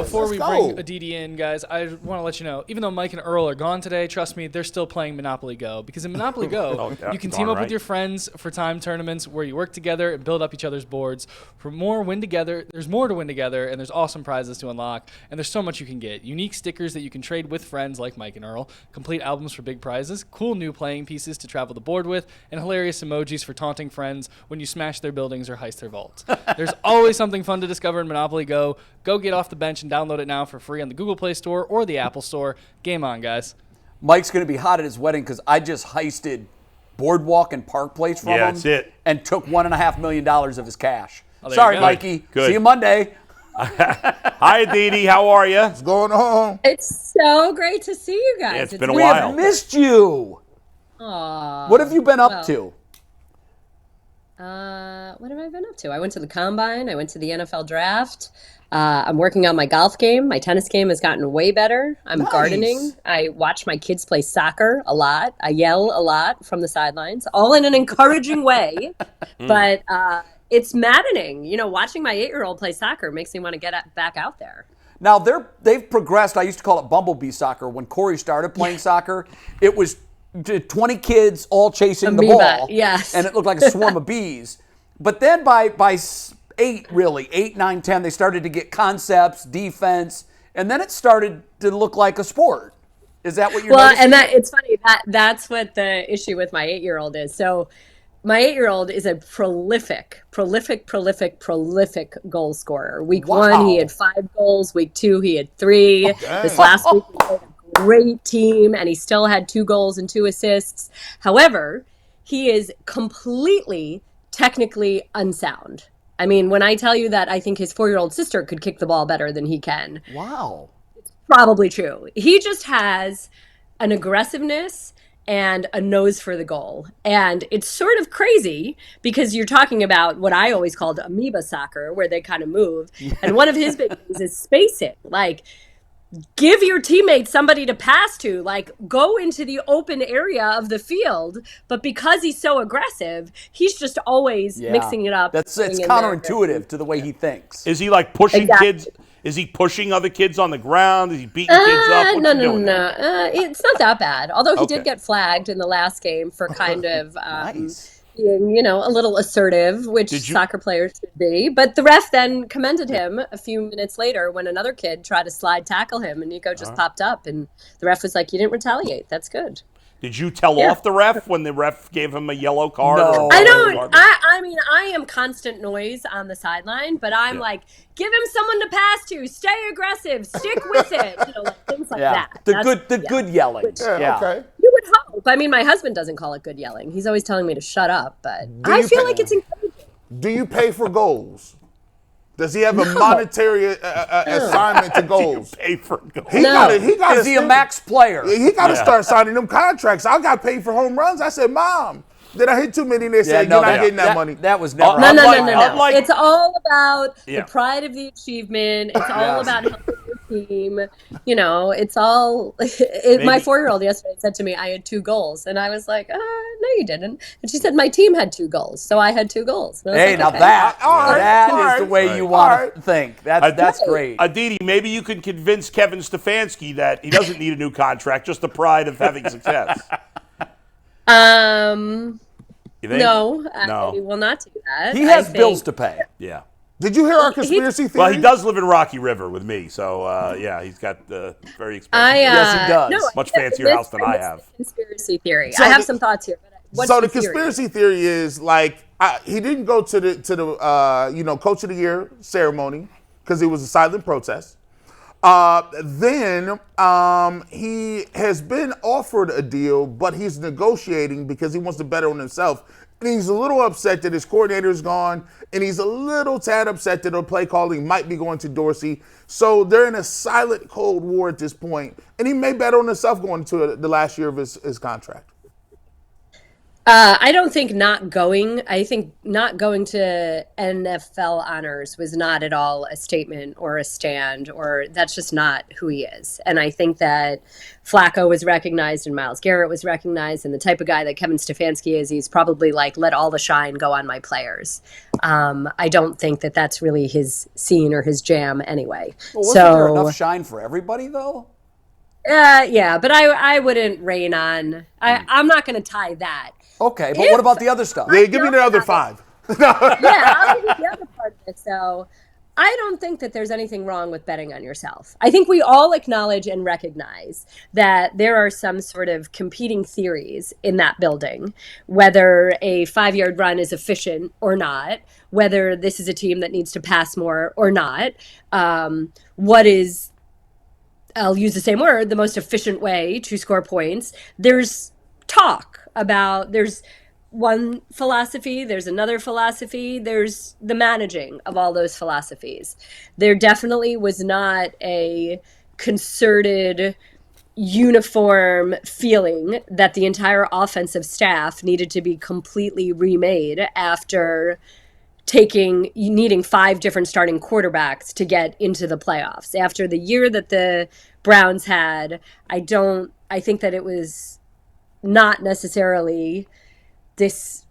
before we bring Aditi in, guys, I want to let you know, even though Mike and Earl are gone today, trust me, they're still playing Monopoly Go. Because in Monopoly Go, you can team up with your friends for time tournaments where you work together and build up each other's boards. For more win together, there's more to win together, and there's awesome prizes to unlock, and there's so much you can get. Unique stickers that you can trade with friends like Mike and Earl, complete albums for big prizes, cool new playing pieces to travel the board with, and hilarious emojis for taunting friends when you smash their buildings or heist their vaults. There's always something fun to discover in Monopoly Go. Go get off the bench and download it now for free on the Google Play Store or the Apple Store. Game on, guys. Mike's going to be hot at his wedding because I just heisted Boardwalk and Park Place from him. That's it. And took $1.5 million of his cash. Oh, Sorry, Mikey. Good. See you Monday. Hi, Aditi. How are you? What's going on? It's so great to see you guys. Yeah, it's been a We while. have missed you. Aww. What have you been up to? What have I been up to? I went to the Combine. I went to the NFL Draft. I'm working on my golf game. My tennis game has gotten way better. I'm gardening. I watch my kids play soccer a lot. I yell a lot from the sidelines, all in an encouraging way. But it's maddening. You know, watching my 8-year-old play soccer makes me want to get back out there. Now, they've progressed. I used to call it bumblebee soccer. When Corey started playing soccer, it was 20 kids all chasing the ball. Yes. And it looked like a swarm of bees. But then by 8, 9, 10, they started to get concepts, defense, and then it started to look like a sport. Is that what you're noticing? And it's funny. That's what the issue with my 8-year-old is. So my 8-year-old is a prolific goal scorer. Week 1, he had 5 goals. Week 2, he had 3. This last week, he played a great team, and he still had 2 goals and 2 assists. However, he is completely technically unsound. I mean, when I tell you that I think his 4-year-old sister could kick the ball better than he can. Wow. It's probably true. He just has an aggressiveness and a nose for the goal. And it's sort of crazy because you're talking about what I always called amoeba soccer, where they kind of move. And one of his big things is spacing. Like, give your teammates somebody to pass to. Like, go into the open area of the field. But because he's so aggressive, he's just always mixing it up. It's counterintuitive to the way he thinks. Is he like pushing kids? Is he pushing other kids on the ground? Is he beating kids up? What's he doing? No. It's not that bad. Although he did get flagged in the last game for kind of being, a little assertive, which soccer players should be. But the ref then commended him a few minutes later when another kid tried to slide tackle him, and Nico just popped up, and the ref was like, "You didn't retaliate. That's good." Did you tell off the ref when the ref gave him a yellow card? No. I don't. I mean, I am constant noise on the sideline, but I'm like, give him someone to pass to. Stay aggressive. Stick with it. Like things like that. The good yelling. Okay. You would hope. I mean, my husband doesn't call it good yelling. He's always telling me to shut up, but I feel like it's encouraging. Do you pay for goals? Does he have a monetary assignment to goals? Pay for goals. Is he a max player? He got to start signing them contracts. I got paid for home runs. I said, Mom, did I hit too many? And they said, you're not getting that money. That was never. No. It's all about the pride of the achievement. It's all about helping your team. It's all. My 4-year-old yesterday said to me, I had 2 goals. And I was like, no, you didn't. And she said, my team had 2 goals. So I had 2 goals. Hey, now that is the way you want to think. That's great. Aditi, maybe you can convince Kevin Stefanski that he doesn't need a new contract, just the pride of having success. No, I will not do that. He has bills to pay. Yeah. Did you hear our conspiracy theory? Well, he does live in Rocky River with me, so he's got the very expensive. Yes, he does. Much fancier house than I have. Conspiracy theory. I have some thoughts here. But so the conspiracy theory is like he didn't go to the Coach of the Year ceremony because it was a silent protest. Then he has been offered a deal, but he's negotiating because he wants to bet on himself. And he's a little upset that his coordinator is gone, and he's a little tad upset that the play calling might be going to Dorsey. So they're in a silent Cold War at this point, and he may bet on himself going to the last year of his contract. I don't think I think not going to NFL honors was not at all a statement or a stand, or that's just not who he is. And I think that Flacco was recognized and Myles Garrett was recognized, and the type of guy that Kevin Stefanski is, he's probably like, let all the shine go on my players. I don't think that that's really his scene or his jam anyway. Well, wasn't there enough shine for everybody, though? Yeah, but I wouldn't rain on. I'm not going to tie that. Okay, but what about the other stuff? Yeah, give me the other 5. Yeah, I'll give you the other part of it. So I don't think that there's anything wrong with betting on yourself. I think we all acknowledge and recognize that there are some sort of competing theories in that building, whether a 5-yard run is efficient or not, whether this is a team that needs to pass more or not, what is, I'll use the same word, the most efficient way to score points. There's talk about, there's one philosophy, there's another philosophy, there's the managing of all those philosophies. There definitely was not a concerted, uniform feeling that the entire offensive staff needed to be completely remade after needing 5 different starting quarterbacks to get into the playoffs. After the year that the Browns had, I think that it was not necessarily this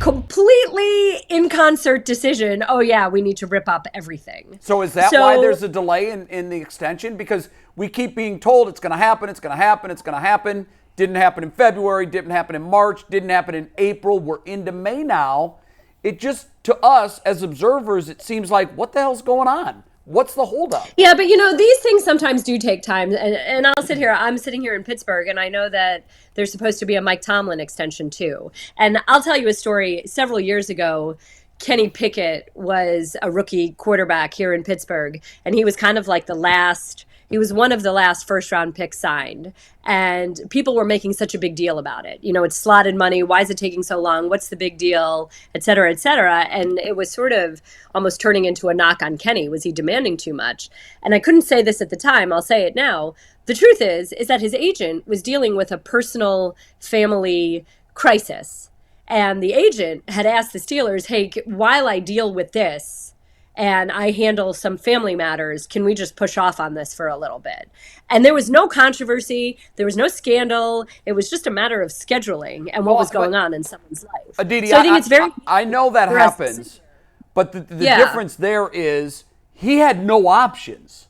completely in concert decision. Oh yeah, we need to rip up everything. So is that why there's a delay in the extension? Because we keep being told it's going to happen, it's going to happen, it's going to happen. Didn't happen in February, didn't happen in March, didn't happen in April. We're into May now. It just, to us as observers, it seems like, what the hell's going on? What's the holdup? Yeah, but these things sometimes do take time. And I'm sitting here in Pittsburgh, and I know that there's supposed to be a Mike Tomlin extension too. And I'll tell you a story. Several years ago, Kenny Pickett was a rookie quarterback here in Pittsburgh, and he was kind of like he was one of the last first-round picks signed, and people were making such a big deal about it. It's slotted money. Why is it taking so long? What's the big deal? Et cetera, et cetera. And it was sort of almost turning into a knock on Kenny. Was he demanding too much? And I couldn't say this at the time. I'll say it now. The truth is that his agent was dealing with a personal family crisis. And the agent had asked the Steelers, hey, while I deal with this, and I handle some family matters, can we just push off on this for a little bit? And there was no controversy. There was no scandal. It was just a matter of scheduling and what was going on in someone's life. Aditi, so I think it's very... I know that happens, but the difference there is he had no options.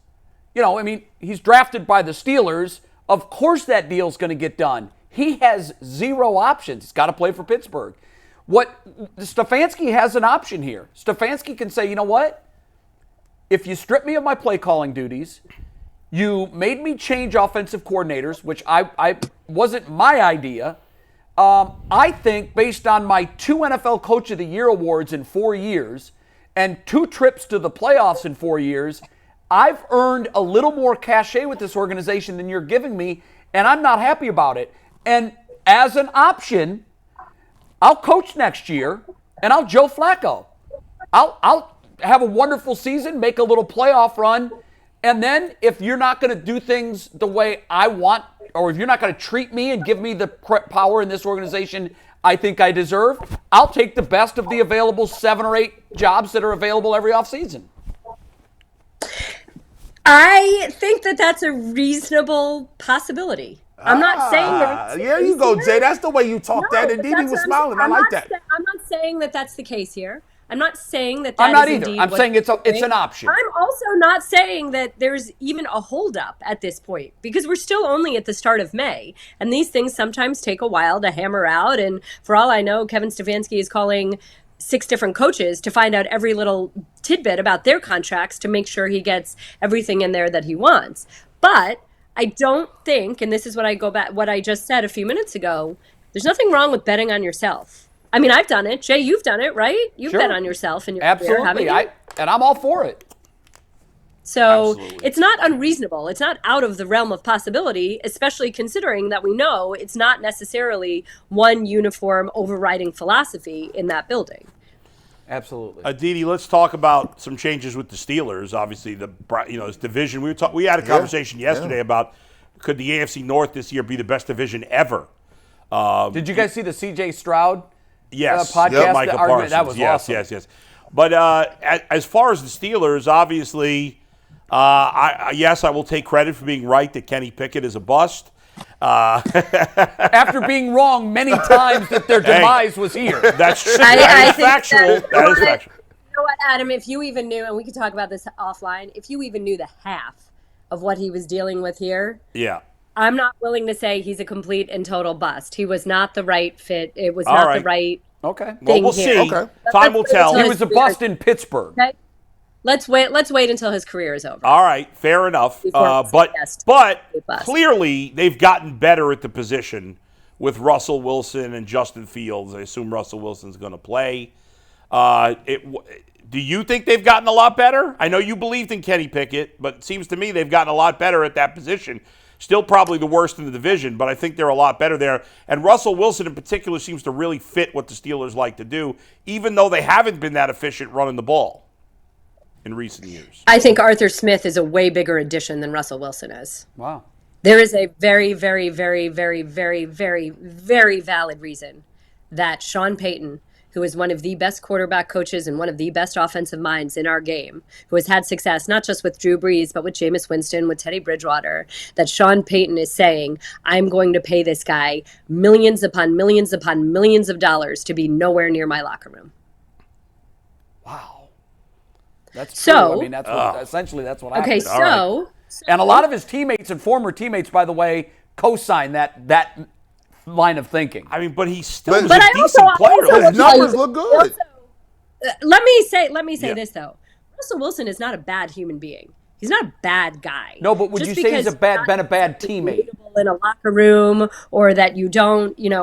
He's drafted by the Steelers. Of course that deal's going to get done. He has 0 options. He's got to play for Pittsburgh. Stefanski has an option here. Stefanski can say, you know what? If you strip me of my play calling duties, you made me change offensive coordinators, which I wasn't my idea. I think based on my 2 NFL Coach of the Year awards in 4 years and 2 trips to the playoffs in 4 years, I've earned a little more cachet with this organization than you're giving me, and I'm not happy about it. And as an option, I'll coach next year, and I'll Joe Flacco. I'll have a wonderful season, make a little playoff run, and then if you're not going to do things the way I want, or if you're not going to treat me and give me the power in this organization I think I deserve, I'll take the best of the available 7 or 8 jobs that are available every offseason. I think that that's a reasonable possibility. I'm not saying that. There you go, Jay. That's the way you talk that. And Didi was smiling. I like that. I'm not saying that that's the case here. I'm not saying that. I'm not either. I'm saying it's an option. I'm also not saying that there's even a holdup at this point, because we're still only at the start of May, and these things sometimes take a while to hammer out. And for all I know, Kevin Stefanski is calling 6 different coaches to find out every little tidbit about their contracts to make sure he gets everything in there that he wants. But I don't think, and this is what I just said a few minutes ago, there's nothing wrong with betting on yourself. I mean, I've done it. Jay, you've done it, right? You've bet on yourself in your career, haven't you? And I'm all for it. So It's not unreasonable. It's not out of the realm of possibility, especially considering that we know it's not necessarily one uniform overriding philosophy in that building. Absolutely. Aditi, let's talk about some changes with the Steelers. Obviously, this division. We had a conversation yesterday about could the AFC North this year be the best division ever? Did you guys see the C.J. Stroud podcast? Yep, Micah Parsons. That was awesome. Yes. But as far as the Steelers, obviously, I will take credit for being right that Kenny Pickett is a bust. After being wrong many times that their demise was here. That's true. That is factual. That is factual. You know what, Adam, if you even knew, and we could talk about this offline, if you even knew the half of what he was dealing with here, I'm not willing to say he's a complete and total bust. He was not the right fit. It was not the right thing. Well, we'll see. Okay. Time will tell. He was a bust in Pittsburgh. Okay? Let's wait until his career is over. All right, fair enough. But clearly they've gotten better at the position with Russell Wilson and Justin Fields. I assume Russell Wilson's going to play. Do you think they've gotten a lot better? I know you believed in Kenny Pickett, but it seems to me they've gotten a lot better at that position. Still probably the worst in the division, but I think they're a lot better there. And Russell Wilson in particular seems to really fit what the Steelers like to do, even though they haven't been that efficient running the ball in recent years. I think Arthur Smith is a way bigger addition than Russell Wilson is. Wow. There is a very, very, very, very, very, very, very valid reason that Sean Payton, who is one of the best quarterback coaches and one of the best offensive minds in our game, who has had success not just with Drew Brees, but with Jameis Winston, with Teddy Bridgewater, that Sean Payton is saying, I'm going to pay this guy millions upon millions upon millions of dollars to be nowhere near my locker room. Wow. That's so. True. I mean, essentially that's what happened. Okay, so. And a lot of his teammates and former teammates, by the way, co-signed that line of thinking. I mean, but he's still a I decent player. His numbers look good. Let me say this, though. Russell Wilson is not a bad human being. He's not a bad guy. No, but would you say he's been a bad teammate? In a locker room, or that you don't, you're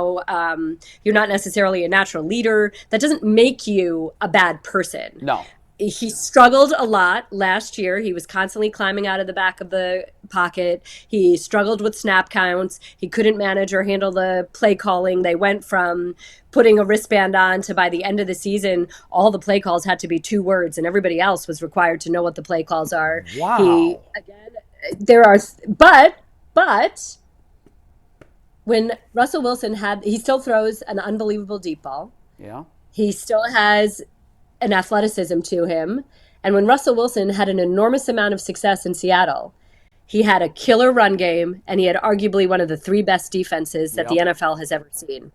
not necessarily a natural leader, that doesn't make you a bad person. No. He struggled a lot last year. He was constantly climbing out of the back of the pocket. He struggled with snap counts. He couldn't manage or handle the play calling. They went from putting a wristband on to, by the end of the season, all the play calls had to be 2 words, and everybody else was required to know what the play calls are. Wow. But when Russell Wilson he still throws an unbelievable deep ball. Yeah. He still has an athleticism to him. And when Russell Wilson had an enormous amount of success in Seattle, he had a killer run game, and he had arguably one of the 3 best defenses that the NFL has ever seen.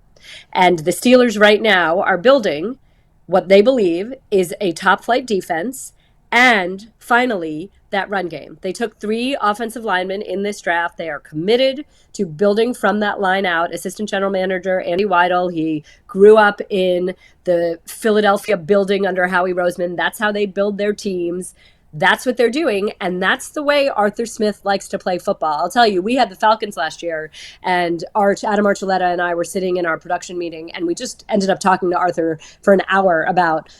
And the Steelers right now are building what they believe is a top-flight defense and, finally, that run game. They took 3 offensive linemen in this draft. They are committed to building from that line out. Assistant General Manager Andy Weidel, he grew up in the Philadelphia building under Howie Roseman. That's how they build their teams. That's what they're doing, and that's the way Arthur Smith likes to play football. I'll tell you, we had the Falcons last year, and Adam Archuleta and I were sitting in our production meeting, and we just ended up talking to Arthur for an hour about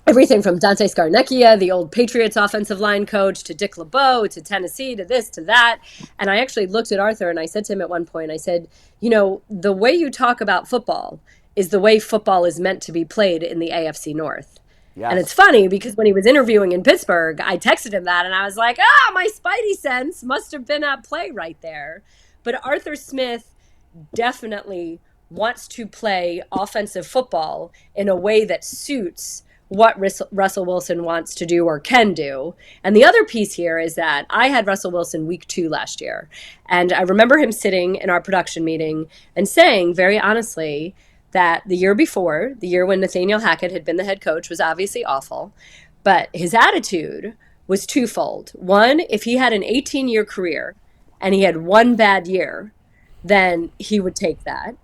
everything from Dante Scarnecchia, the old Patriots offensive line coach, to Dick LeBeau, to Tennessee, to this, to that. And I actually looked at Arthur and I said to him at one point, I said, the way you talk about football is the way football is meant to be played in the AFC North. Yes. And it's funny because when he was interviewing in Pittsburgh, I texted him that and I was like, my spidey sense must have been at play right there. But Arthur Smith definitely wants to play offensive football in a way that suits what Russell Wilson wants to do or can do. And the other piece here is that I had Russell Wilson week 2 last year. And I remember him sitting in our production meeting and saying very honestly that the year before, the year when Nathaniel Hackett had been the head coach, was obviously awful. But his attitude was twofold. One, if he had an 18-year career and he had 1 bad year, then he would take that.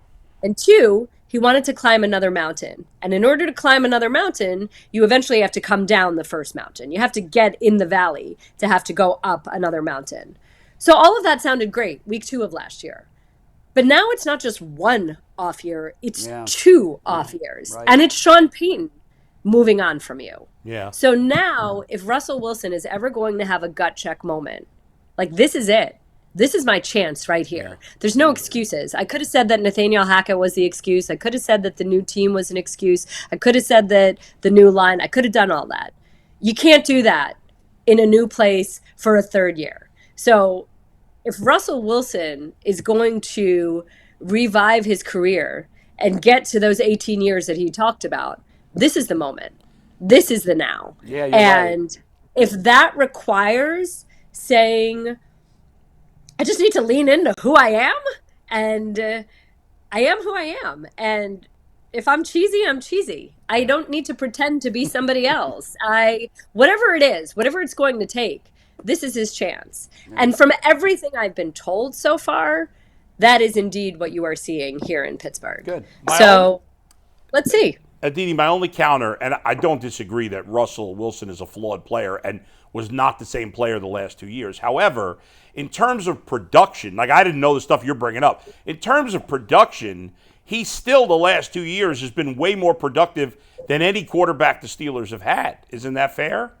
And 2, he wanted to climb another mountain. And in order to climb another mountain, you eventually have to come down the first mountain. You have to get in the valley to have to go up another mountain. So all of that sounded great, week 2 of last year. But now it's not just 1 off year, it's 2 off years. Right. And it's Sean Payton moving on from you. Yeah. So now, if Russell Wilson is ever going to have a gut check moment, like this is it. This is my chance right here. Yeah. There's no excuses. I could have said that Nathaniel Hackett was the excuse. I could have said that the new team was an excuse. I could have said that the new line. I could have done all that. You can't do that in a new place for a 3rd year. So if Russell Wilson is going to revive his career and get to those 18 years that he talked about, this is the moment. This is the now. Yeah, you're and right. If that requires saying, I just need to lean into who I am, and I am who I am. And if I'm cheesy, I'm cheesy. I don't need to pretend to be somebody else. Whatever it is, whatever it's going to take, this is his chance. And from everything I've been told so far, that is indeed what you are seeing here in Pittsburgh. Good. Let's see. Aditi, my only counter, and I don't disagree that Russell Wilson is a flawed player and was not the same player the last 2 years. However, in terms of production, like I didn't know the stuff you're bringing up. In terms of production, he still the last 2 years has been way more productive than any quarterback the Steelers have had. Isn't that fair?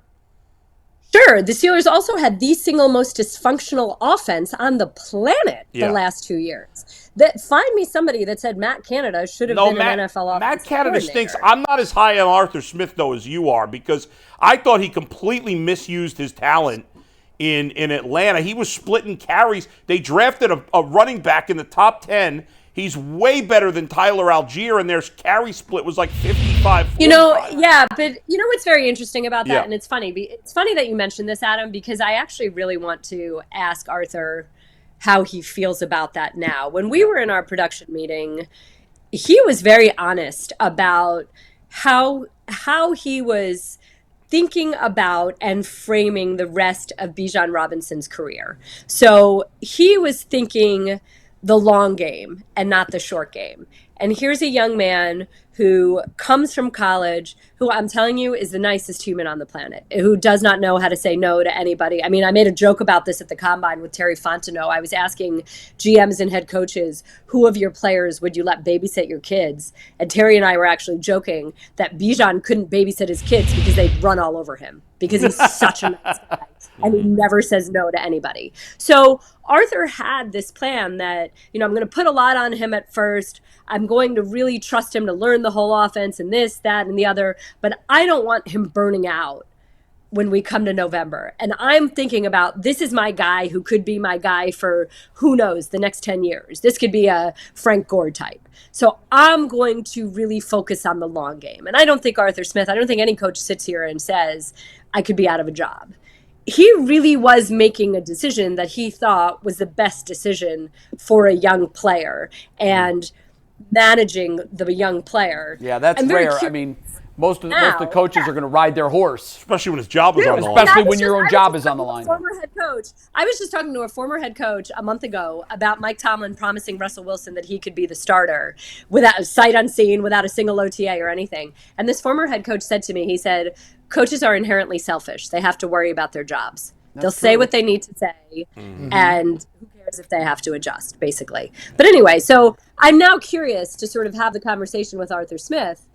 Sure. The Steelers also had the single most dysfunctional offense on the planet the last 2 years. Find me somebody that said Matt Canada should have been an NFL offensive Matt Canada stinks. I'm not as high on Arthur Smith, though, as you are, because I thought he completely misused his talent in Atlanta. He was splitting carries. They drafted a running back in the top 10. He's way better than Tyler Algier, and their carry split was like 55-45. But you know what's very interesting about that, and it's funny. It's funny that you mentioned this, Adam, because I actually really want to ask Arthur how he feels about that now. When we were in our production meeting, he was very honest about how he was thinking about and framing the rest of Bijan Robinson's career. So he was thinking the long game and not the short game. And here's a young man who comes from college, who I'm telling you is the nicest human on the planet, who does not know how to say no to anybody. I mean, I made a joke about this at the Combine with Terry Fontenot. I was asking GMs and head coaches, who of your players would you let babysit your kids? And Terry and I were actually joking that Bijan couldn't babysit his kids because they'd run all over him, because he's such a nice guy. And he never says no to anybody. So Arthur had this plan that, I'm going to put a lot on him at first. I'm going to really trust him to learn the whole offense and this, that, and the other. But I don't want him burning out when we come to November. And I'm thinking about, this is my guy who could be my guy for, who knows, the next 10 years. This could be a Frank Gore type. So I'm going to really focus on the long game. And I don't think Arthur Smith, I don't think any coach sits here and says, I could be out of a job. He really was making a decision that he thought was the best decision for a young player and managing the young player. Yeah, that's rare. I mean, most of the coaches are going to ride their horse. Especially when his job is on the line. Especially when your own job is on the line. Former head coach. I was just talking to a former head coach a month ago about Mike Tomlin promising Russell Wilson that he could be the starter without a sight unseen, without a single OTA or anything. And this former head coach said to me, he said, coaches are inherently selfish. They have to worry about their jobs. They'll say what they need to say, and who cares if they have to adjust, basically. But anyway, so I'm now curious to sort of have the conversation with Arthur Smith.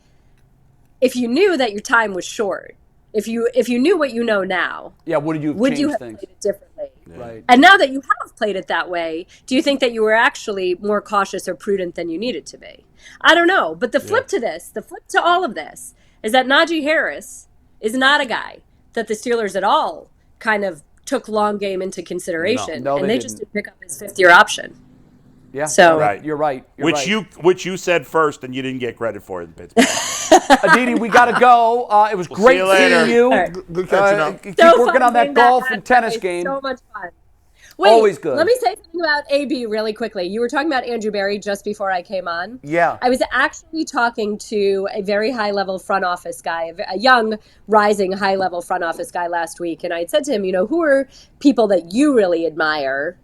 If you knew that your time was short, if you knew what you know now, would you have played it differently? Yeah. Right. And now that you have played it that way, do you think that you were actually more cautious or prudent than you needed to be? I don't know. But the flip to this, the flip to all of this, is that Najee Harris is not a guy that the Steelers at all kind of took long game into consideration. No, and they just didn't pick up his fifth-year option. Yeah, so you're right. Which you said first, and you didn't get credit for it in Pittsburgh. Aditi, we got to go. It was great seeing you. Right. Good catching up. Keep working on that golf and tennis game. So much fun. Wait, always good. Let me say something about AB really quickly. You were talking about Andrew Berry just before I came on. Yeah. I was actually talking to a very high-level front office guy, a young, rising, high-level front office guy last week, and I had said to him, who are people that you really admire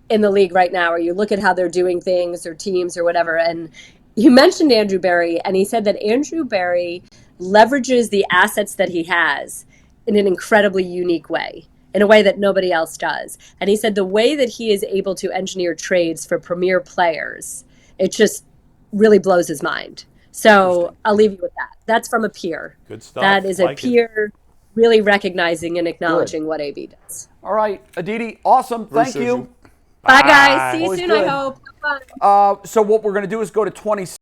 in the league right now, or you look at how they're doing things or teams or whatever, and he mentioned Andrew Berry, and he said that Andrew Berry leverages the assets that he has in an incredibly unique way, in a way that nobody else does. And he said the way that he is able to engineer trades for premier players, it just really blows his mind. So I'll leave you with that. That's from a peer. Good stuff. That is a peer really recognizing and acknowledging what AB does. All right, Aditi, awesome. Thank you. Bye, guys. See you Always soon, good. I hope. Have fun. So what we're going to do is go to 20